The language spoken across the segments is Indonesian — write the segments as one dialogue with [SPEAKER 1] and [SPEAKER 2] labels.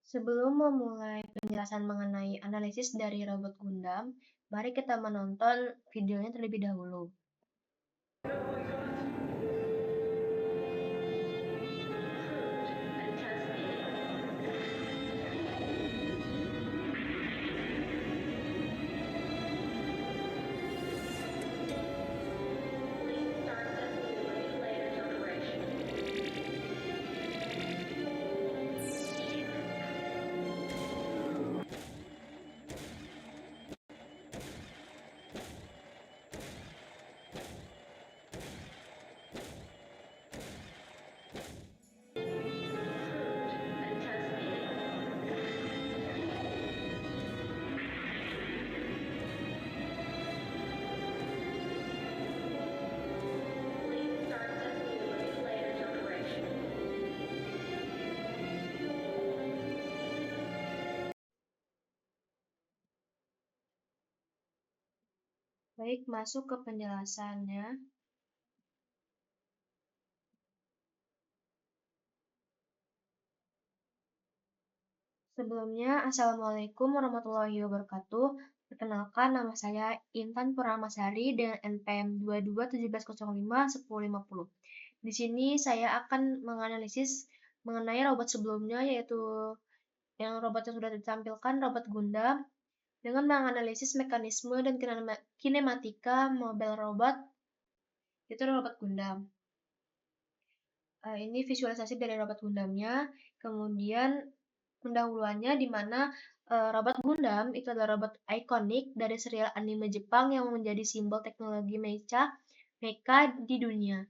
[SPEAKER 1] Sebelum memulai penjelasan mengenai analisis dari robot Gundam, mari kita menonton videonya terlebih dahulu. Baik, masuk ke penjelasannya. Sebelumnya, Assalamualaikum warahmatullahi wabarakatuh. Perkenalkan, nama saya Intan Purnamasari dengan NPM 2217051050. Di sini saya akan menganalisis mengenai robot sebelumnya, yaitu yang robot yang sudah ditampilkan, robot Gundam, dengan menganalisis mekanisme dan kinematika mobile robot, itu robot Gundam. Ini visualisasi dari robot Gundamnya. Kemudian pendahuluannya di mana robot Gundam itu adalah robot ikonik dari serial anime Jepang yang menjadi simbol teknologi mecha di dunia.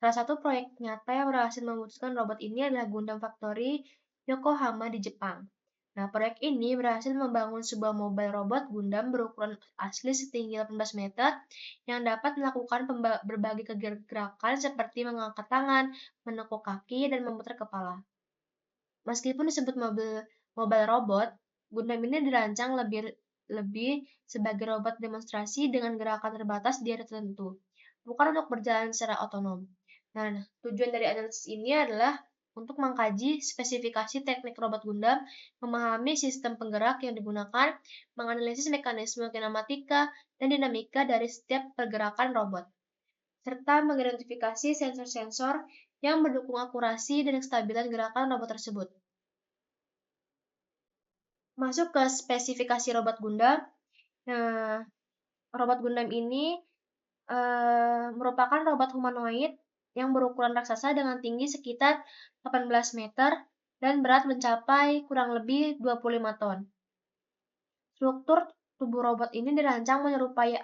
[SPEAKER 1] Salah satu proyek nyata yang berhasil mewujudkan robot ini adalah Gundam Factory Yokohama di Jepang. Nah, proyek ini berhasil membangun sebuah mobile robot Gundam berukuran asli setinggi 18 meter yang dapat melakukan berbagai gerakan seperti mengangkat tangan, menekuk kaki, dan memutar kepala. Meskipun disebut mobile robot, Gundam ini dirancang lebih sebagai robot demonstrasi dengan gerakan terbatas di area tertentu, bukan untuk berjalan secara otonom. Nah, tujuan dari analisis ini adalah untuk mengkaji spesifikasi teknik robot Gundam, memahami sistem penggerak yang digunakan, menganalisis mekanisme kinematika dan dinamika dari setiap pergerakan robot, serta mengidentifikasi sensor-sensor yang mendukung akurasi dan kestabilan gerakan robot tersebut. Masuk ke spesifikasi robot Gundam. Nah, robot Gundam ini merupakan robot humanoid yang berukuran raksasa dengan tinggi sekitar 18 meter dan berat mencapai kurang lebih 25 ton. Struktur tubuh robot ini dirancang menyerupai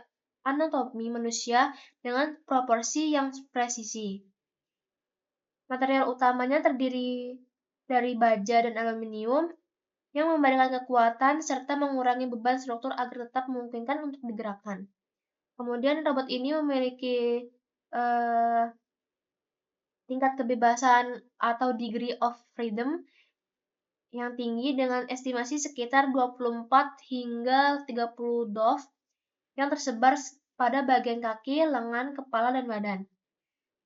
[SPEAKER 1] anatomi manusia dengan proporsi yang presisi. Material utamanya terdiri dari baja dan aluminium yang memberikan kekuatan serta mengurangi beban struktur agar tetap memungkinkan untuk digerakkan. Kemudian robot ini memiliki tingkat kebebasan atau degree of freedom yang tinggi dengan estimasi sekitar 24 hingga 30 DOF yang tersebar pada bagian kaki, lengan, kepala, dan badan.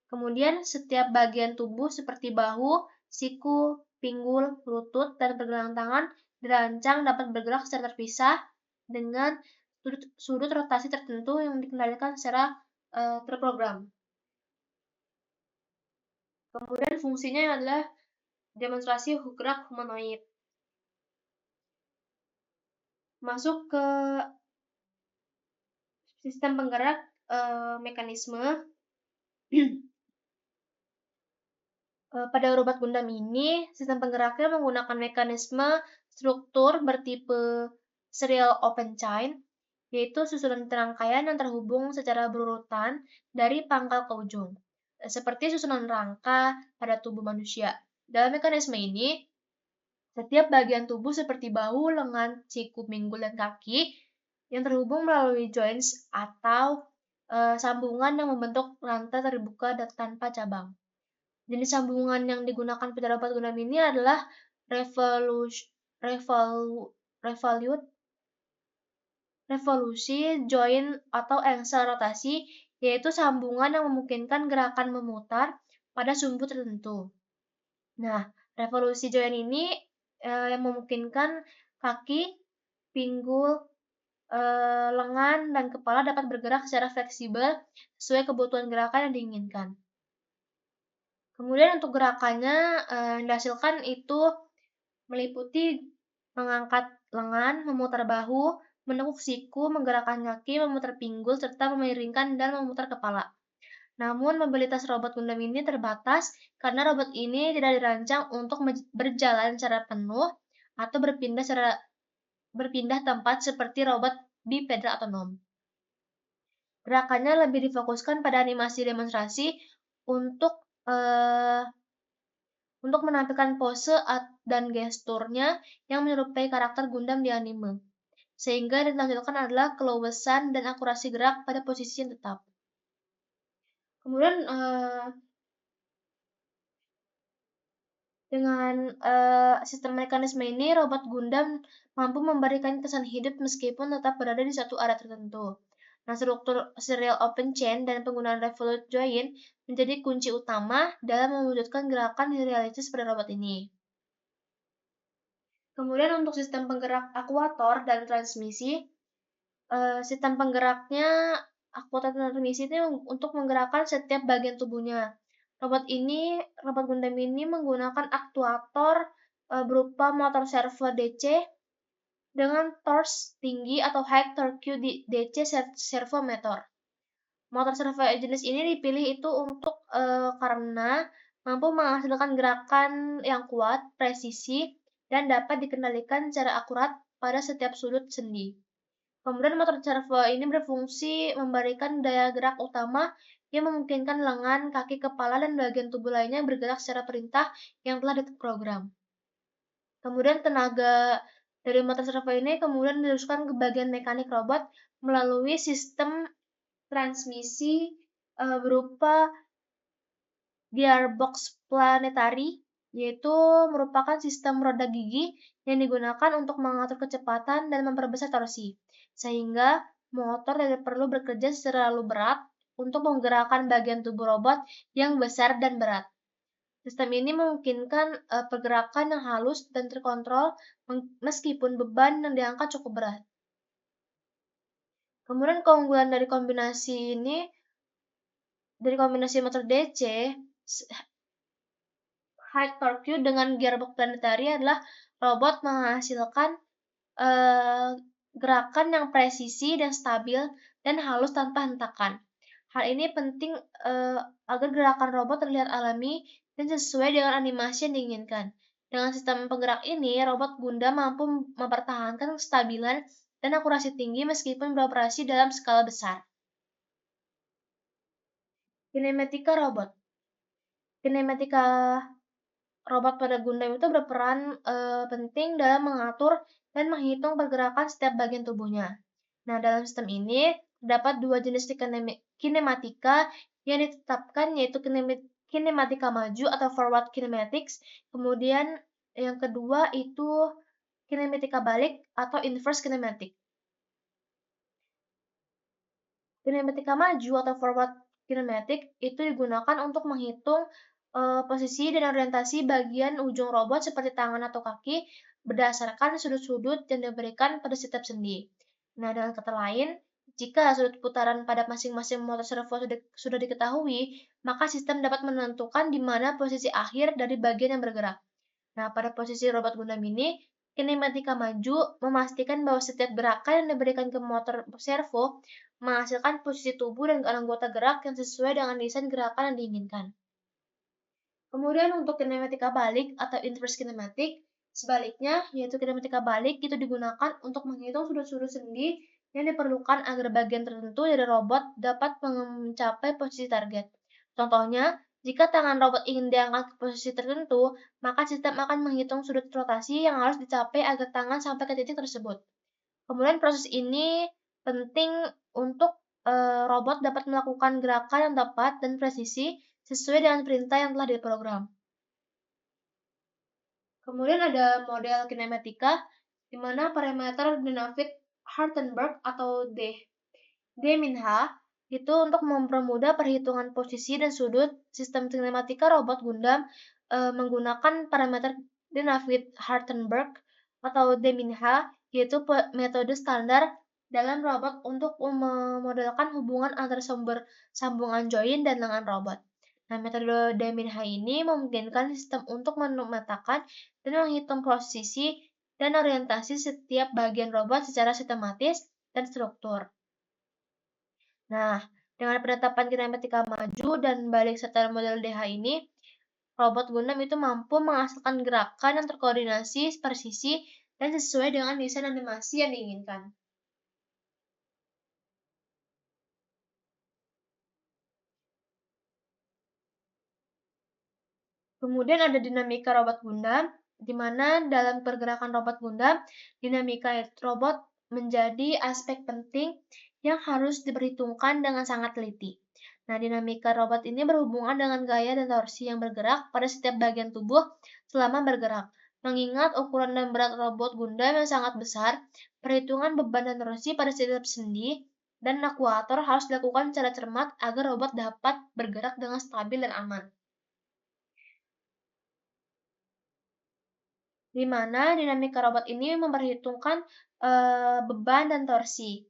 [SPEAKER 1] Kemudian setiap bagian tubuh seperti bahu, siku, pinggul, lutut, dan pergelangan tangan dirancang dapat bergerak secara terpisah dengan sudut rotasi tertentu yang dikendalikan secara terprogram. Kemudian fungsinya adalah demonstrasi gerak humanoid. Masuk ke sistem penggerak mekanisme. Pada robot Gundam ini, sistem penggeraknya menggunakan mekanisme struktur bertipe serial open chain, yaitu susunan rangkaian yang terhubung secara berurutan dari pangkal ke ujung, seperti susunan rangka pada tubuh manusia. Dalam mekanisme ini, setiap bagian tubuh seperti bahu, lengan, siku, pinggul, dan kaki yang terhubung melalui joints atau sambungan yang membentuk rantai terbuka dan tanpa cabang. Jenis sambungan yang digunakan pada robot Gundam ini adalah revolusi, join, atau angsel rotasi, yaitu sambungan yang memungkinkan gerakan memutar pada sumbu tertentu. Nah, revolusi join ini yang memungkinkan kaki, pinggul, lengan, dan kepala dapat bergerak secara fleksibel sesuai kebutuhan gerakan yang diinginkan. Kemudian untuk gerakannya yang dihasilkan itu meliputi mengangkat lengan, memutar bahu, menekuk siku, menggerakkan kaki, memutar pinggul, serta memiringkan dan memutar kepala. Namun, mobilitas robot Gundam ini terbatas karena robot ini tidak dirancang untuk berjalan secara penuh atau berpindah tempat seperti robot bipedal otonom. Gerakannya lebih difokuskan pada animasi demonstrasi untuk eh, untuk menampilkan pose dan gesturnya yang menyerupai karakter Gundam di anime. Sehingga yang ditampilkan adalah keluasan dan akurasi gerak pada posisi yang tetap. Kemudian dengan sistem mekanisme ini, robot Gundam mampu memberikan kesan hidup meskipun tetap berada di satu area tertentu. Nah, struktur serial open chain dan penggunaan revolute join menjadi kunci utama dalam mewujudkan gerakan realistis pada robot ini. Kemudian untuk sistem penggerak akuator dan transmisi, sistem penggeraknya akuator dan transmisi itu untuk menggerakkan setiap bagian tubuhnya. Robot Gundam ini menggunakan aktuator berupa motor servo DC dengan torque tinggi atau high torque DC servo motor. Motor servo jenis ini dipilih itu untuk karena mampu menghasilkan gerakan yang kuat, presisi, dan dapat dikendalikan secara akurat pada setiap sudut sendi. Kemudian motor servo ini berfungsi memberikan daya gerak utama yang memungkinkan lengan, kaki, kepala, dan bagian tubuh lainnya bergerak secara perintah yang telah diprogram. Kemudian tenaga dari motor servo ini kemudian diteruskan ke bagian mekanik robot melalui sistem transmisi berupa gearbox planetary, yaitu merupakan sistem roda gigi yang digunakan untuk mengatur kecepatan dan memperbesar torsi, sehingga motor tidak perlu bekerja terlalu berat untuk menggerakkan bagian tubuh robot yang besar dan berat. Sistem ini memungkinkan pergerakan yang halus dan terkontrol meskipun beban yang diangkat cukup berat. Kemudian keunggulan dari kombinasi motor DC high torque dengan gearbox planetary adalah robot menghasilkan gerakan yang presisi dan stabil dan halus tanpa hentakan. Hal ini penting agar gerakan robot terlihat alami dan sesuai dengan animasi yang diinginkan. Dengan sistem penggerak ini, robot Gundam mampu mempertahankan kestabilan dan akurasi tinggi meskipun beroperasi dalam skala besar. Kinematika robot. Kinematika robot pada Gundam itu berperan penting dalam mengatur dan menghitung pergerakan setiap bagian tubuhnya. Nah, dalam sistem ini terdapat dua jenis kinematika yang ditetapkan, yaitu kinematika maju atau forward kinematics. Kemudian yang kedua itu kinematika balik atau inverse kinematic. Kinematika maju atau forward kinematic itu digunakan untuk menghitung posisi dan orientasi bagian ujung robot seperti tangan atau kaki berdasarkan sudut-sudut yang diberikan pada setiap sendi. Nah, dengan kata lain, jika sudut putaran pada masing-masing motor servo sudah diketahui, maka sistem dapat menentukan di mana posisi akhir dari bagian yang bergerak. Nah, pada posisi robot Gundam ini, kinematika maju memastikan bahwa setiap gerakan yang diberikan ke motor servo menghasilkan posisi tubuh dan anggota gerak yang sesuai dengan desain gerakan yang diinginkan. Kemudian untuk kinematika balik atau inverse kinematic, sebaliknya, yaitu kinematika balik itu digunakan untuk menghitung sudut-sudut sendi yang diperlukan agar bagian tertentu dari robot dapat mencapai posisi target. Contohnya, jika tangan robot ingin diangkat ke posisi tertentu, maka sistem akan menghitung sudut rotasi yang harus dicapai agar tangan sampai ke titik tersebut. Kemudian proses ini penting untuk robot dapat melakukan gerakan yang tepat dan presisi sesuai dengan perintah yang telah diprogram. Kemudian ada model kinematika, di mana parameter David Hartenberg atau D-H itu untuk mempermudah perhitungan posisi dan sudut sistem kinematika robot Gundam menggunakan parameter David Hartenberg atau DMINHA, yaitu metode standar dalam robot untuk memodelkan hubungan antar sumber sambungan join dan lengan robot. Nah, metode DMINHA ini memungkinkan sistem untuk memetakan dan menghitung posisi dan orientasi setiap bagian robot secara sistematis dan struktur. Nah, dengan penetapan kinematika maju dan balik setelah model DH ini, robot Gundam itu mampu menghasilkan gerakan yang terkoordinasi, presisi, dan sesuai dengan desain animasi yang diinginkan. Kemudian ada dinamika robot Gundam, di mana dalam pergerakan robot Gundam, dinamika robot menjadi aspek penting yang harus diperhitungkan dengan sangat teliti. Nah, dinamika robot ini berhubungan dengan gaya dan torsi yang bergerak pada setiap bagian tubuh selama bergerak. Mengingat ukuran dan berat robot Gundam yang sangat besar, perhitungan beban dan torsi pada setiap sendi dan aktuator harus dilakukan secara cermat agar robot dapat bergerak dengan stabil dan aman. Di mana dinamika robot ini memperhitungkan beban dan torsi.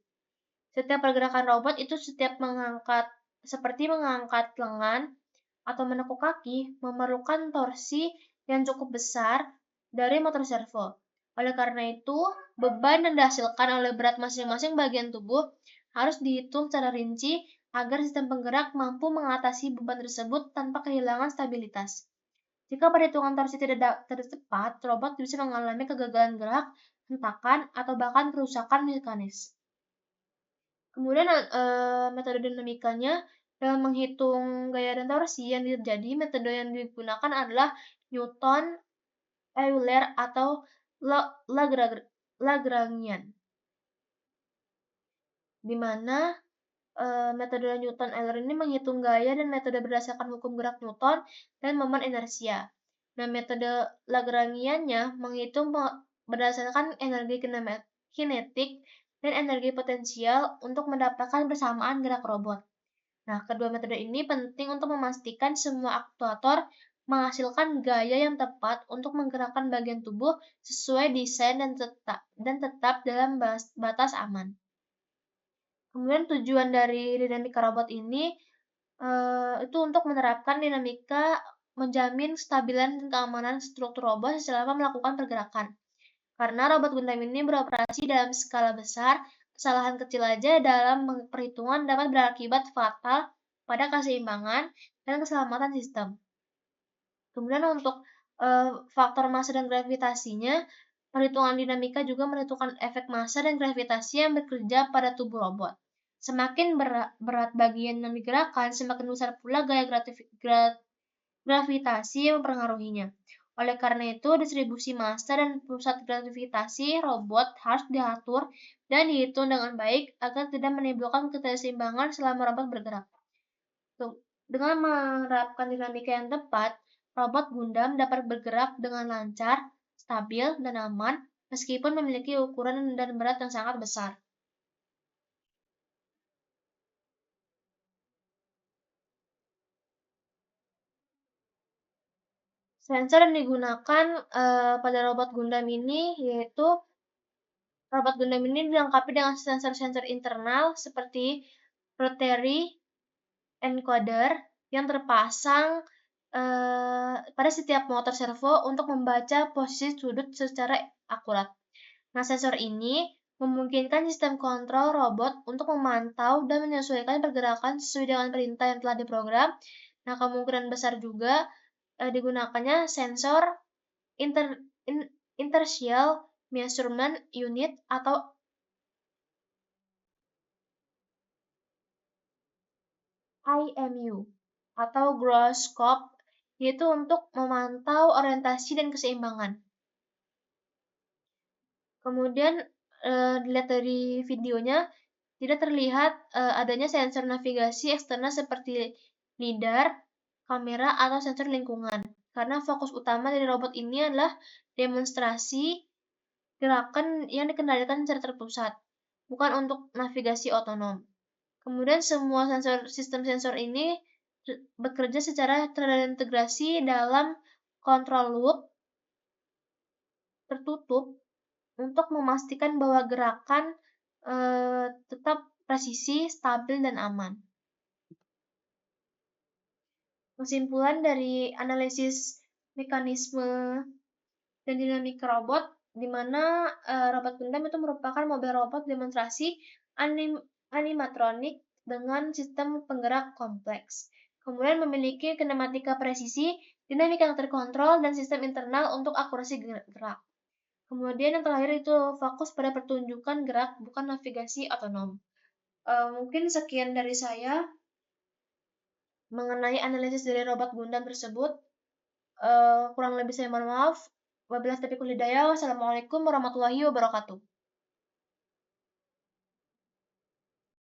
[SPEAKER 1] Setiap pergerakan robot itu seperti mengangkat lengan atau menekuk kaki memerlukan torsi yang cukup besar dari motor servo. Oleh karena itu, beban yang dihasilkan oleh berat masing-masing bagian tubuh harus dihitung secara rinci agar sistem penggerak mampu mengatasi beban tersebut tanpa kehilangan stabilitas. Jika perhitungan torsi tidak tepat, robot bisa mengalami kegagalan gerak, hentakan, atau bahkan kerusakan mekanis. Kemudian metode dinamikanya dalam menghitung gaya dan torsi yang terjadi, metode yang digunakan adalah Newton, Euler, atau Lagrangian, di mana metode Newton-Euler ini menghitung gaya dan metode berdasarkan hukum gerak Newton dan momen inersia. Nah, metode Lagrangiannya menghitung berdasarkan energi kinetik dan energi potensial untuk mendapatkan persamaan gerak robot. Nah, kedua metode ini penting untuk memastikan semua aktuator menghasilkan gaya yang tepat untuk menggerakkan bagian tubuh sesuai desain dan tetap dalam batas aman. Kemudian tujuan dari dinamika robot ini itu untuk menerapkan dinamika menjamin kestabilan dan keamanan struktur robot selama melakukan pergerakan. Karena robot Gundam ini beroperasi dalam skala besar, kesalahan kecil aja dalam perhitungan dapat berakibat fatal pada keseimbangan dan keselamatan sistem. Kemudian untuk faktor massa dan gravitasinya, perhitungan dinamika juga menentukan efek massa dan gravitasi yang bekerja pada tubuh robot. Semakin berat bagian yang digerakkan, semakin besar pula gaya gravitasi yang mempengaruhinya. Oleh karena itu, distribusi massa dan pusat gravitasi robot harus diatur dan dihitung dengan baik agar tidak menimbulkan ketidakseimbangan selama robot bergerak. Dengan menerapkan dinamika yang tepat, robot Gundam dapat bergerak dengan lancar, stabil, dan aman meskipun memiliki ukuran dan berat yang sangat besar. Sensor yang digunakan pada robot Gundam ini yaitu robot Gundam ini dilengkapi dengan sensor-sensor internal seperti rotary encoder yang terpasang pada setiap motor servo untuk membaca posisi sudut secara akurat. Nah, sensor ini memungkinkan sistem kontrol robot untuk memantau dan menyesuaikan pergerakan sesuai dengan perintah yang telah diprogram. Nah, kemungkinan besar juga digunakannya sensor Inertial Measurement Unit atau IMU atau gyroscope, yaitu untuk memantau orientasi dan keseimbangan. Kemudian dilihat dari videonya tidak terlihat adanya sensor navigasi eksternal seperti lidar, kamera, atau sensor lingkungan. Karena fokus utama dari robot ini adalah demonstrasi gerakan yang dikendalikan secara terpusat, bukan untuk navigasi otonom. Kemudian semua sistem sensor ini bekerja secara terintegrasi dalam control loop tertutup untuk memastikan bahwa gerakan, tetap presisi, stabil, dan aman. Kesimpulan dari analisis mekanisme dan dinamika robot, di mana robot Gundam itu merupakan mobil robot demonstrasi animatronik dengan sistem penggerak kompleks. Kemudian memiliki kinematika presisi, dinamika yang terkontrol, dan sistem internal untuk akurasi gerak. Kemudian yang terakhir itu fokus pada pertunjukan gerak, bukan navigasi otonom. Mungkin sekian dari saya mengenai analisis dari robot Gundam tersebut. Kurang lebih saya mohon maaf. Wabillahi taufiq wal hidayah. Wassalamualaikum warahmatullahi wabarakatuh.